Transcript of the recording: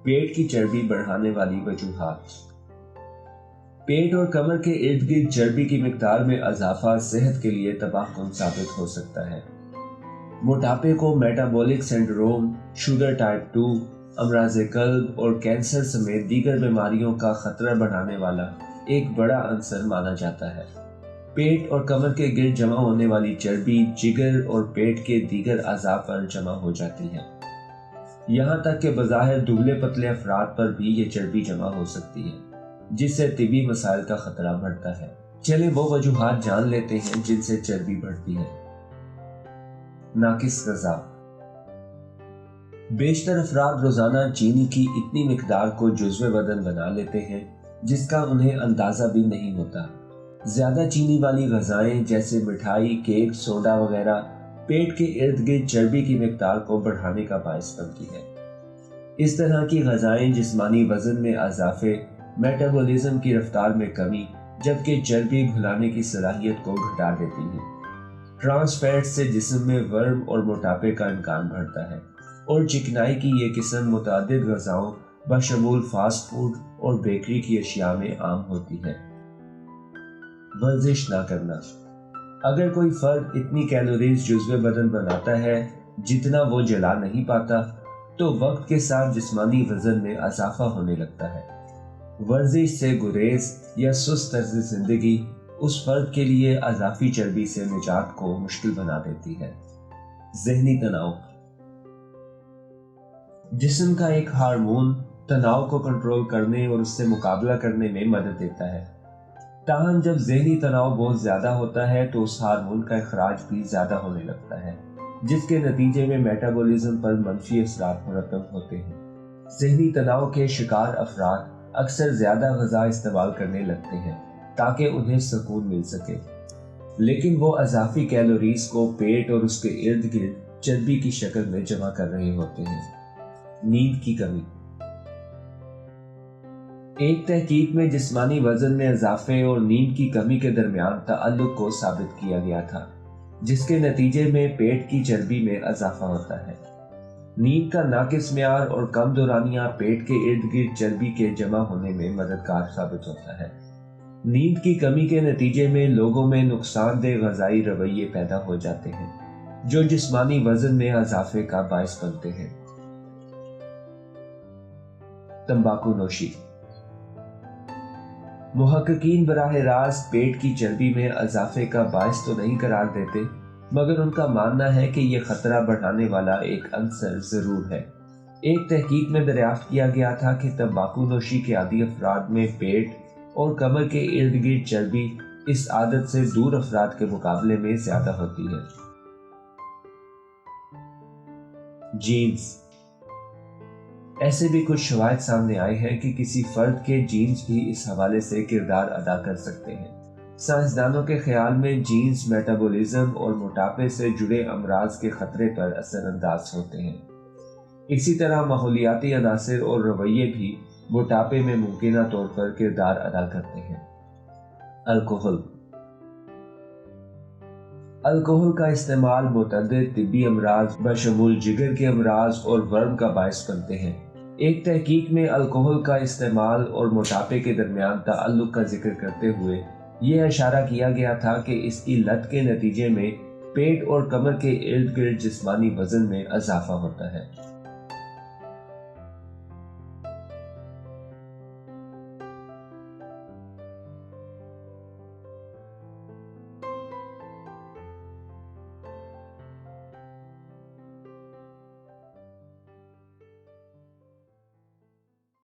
पेट की चर्बी बढ़ाने वाली वजूहात। पेट और कमर के इर्द गिर्द चर्बी की मिकदार में इजाफा सेहत के लिए तबाहकुन साबित हो सकता है। मोटापे को मेटाबॉलिक सिंड्रोम, शुगर टाइप 2, अमराज कल्ब और कैंसर समेत दीगर बीमारियों का खतरा बढ़ाने वाला एक बड़ा अंसर माना जाता है। पेट और कमर के गिर्द जमा होने वाली चर्बी जिगर और पेट के दीगर अज़ा पर जमा हो जाती है। यहाँ तक कि बज़ाहिर दुबले पतले अफराद पर भी ये चर्बी जमा हो सकती है, जिससे तिबी मसाइल का खतरा बढ़ता है। चलिए वो वजूहात जान लेते हैं जिनसे चर्बी बढ़ती है। नाकिस ग़िज़ा। बेशतर अफराद रोजाना चीनी की इतनी मिकदार को जुज़्व बदन बना लेते हैं जिसका उन्हें अंदाज़ा भी नहीं होता। ज़्यादा चीनी वाली ग़िज़ाएं जैसे मिठाई, केक, सोडा वगैरह पेट के इर्द गिर्द चर्बी की मिकदार को बढ़ाने का बायस बनती है। इस तरह की ग़िज़ाएं जिस्मानी वज़न में इजाफे, मेटाबॉलिज्म की रफ्तार में कमी, जबकि चर्बी घुलाने की सलाहियत को घटा देती हैं। ट्रांस फैट से जिस्म में वर्म और मोटापे का इम्कान बढ़ता है और चिकनाई की ये किस्म मुतअद्दिद ग़िज़ाओं बशमूल फास्ट फूड और बेकरी की अशिया में आम होती है। वर्जिश ना करना। अगर कोई फर्द इतनी कैलोरीज जुज़्व बदन बनाता है जितना वो जला नहीं पाता, तो वक्त के साथ जिस्मानी वजन में इजाफा होने लगता है। वर्जिश से गुरेज या सुस्त तर्ज जिंदगी उस फर्द के लिए अज़ाफ़ी चर्बी से निजात को मुश्किल बना देती है। ज़हनी तनाव। जिस्म का एक हार्मोन तनाव को कंट्रोल करने और उससे मुकाबला करने में मदद देता है। ताहम जब ज़हनी तनाव बहुत ज़्यादा होता है तो उस हार्मोन का इखराज भी ज़्यादा होने लगता है, जिसके नतीजे में मेटाबॉलिज्म पर मंफी असरात मुरतब होते हैं। ज़हनी तनाव के शिकार अफराद अक्सर ज़्यादा ग़िज़ा इस्तेमाल करने लगते हैं ताकि उन्हें सुकून मिल सके, लेकिन वो अज़ाफ़ी कैलोरीज को पेट और उसके इर्द गिर्द चर्बी की शक्ल में जमा कर रहे होते हैं। नींद की कमी। एक तहकीक में जिस्मानी वजन में इजाफे और नींद की कमी के दरमियान ताल्लुक को साबित किया गया था, जिसके नतीजे में पेट की चर्बी में इजाफा होता है। नींद का नाकिस मियार और कम दौरानिया पेट के इर्द गिर्द चर्बी के जमा होने में मददगार साबित होता है। नींद की कमी के नतीजे में लोगों में नुकसानदेह ग़िज़ाई रवैये पैदा हो जाते हैं जो जिस्मानी वजन में इजाफे का बायस बनते हैं। तंबाकू नोशी। मुहक्किकीन बराह रास्त पेट की चर्बी में इजाफे का बायस तो नहीं करार देते, मगर उनका मानना है कि यह खतरा बढ़ाने वाला एक अंसर जरूर है। एक तहकीक में दरियाफ्त किया गया था कि तंबाकू नोशी के आदी अफराद में पेट और कमर के इर्द गिर्द चर्बी इस आदत से दूर अफराद के मुकाबले में ज्यादा होती है। जीन्स। ऐसे भी कुछ शवाहिद सामने आए हैं कि किसी फर्द के जीन्स भी इस हवाले से किरदार अदा कर सकते हैं। साइंसदानों के ख्याल में जीन्स मेटाबॉलिज्म और मोटापे से जुड़े अमराज के खतरे पर असरअंदाज होते हैं। इसी तरह माहौलियाती अनासर और रवैये भी मोटापे में मुमकिना तौर पर किरदार अदा करते हैं। अल्कोहल। अल्कोहल का इस्तेमाल मुतअद्दिद तिब्बी अमराज बशमूल जिगर के अमराज और वर्म का बायस बनते हैं। एक तहकीक में अल्कोहल का इस्तेमाल और मोटापे के दरमियान ताल्लुक का जिक्र करते हुए यह इशारा किया गया था कि इसकी लत के नतीजे में पेट और कमर के इर्द गिर्द जिस्मानी वजन में इजाफा होता है।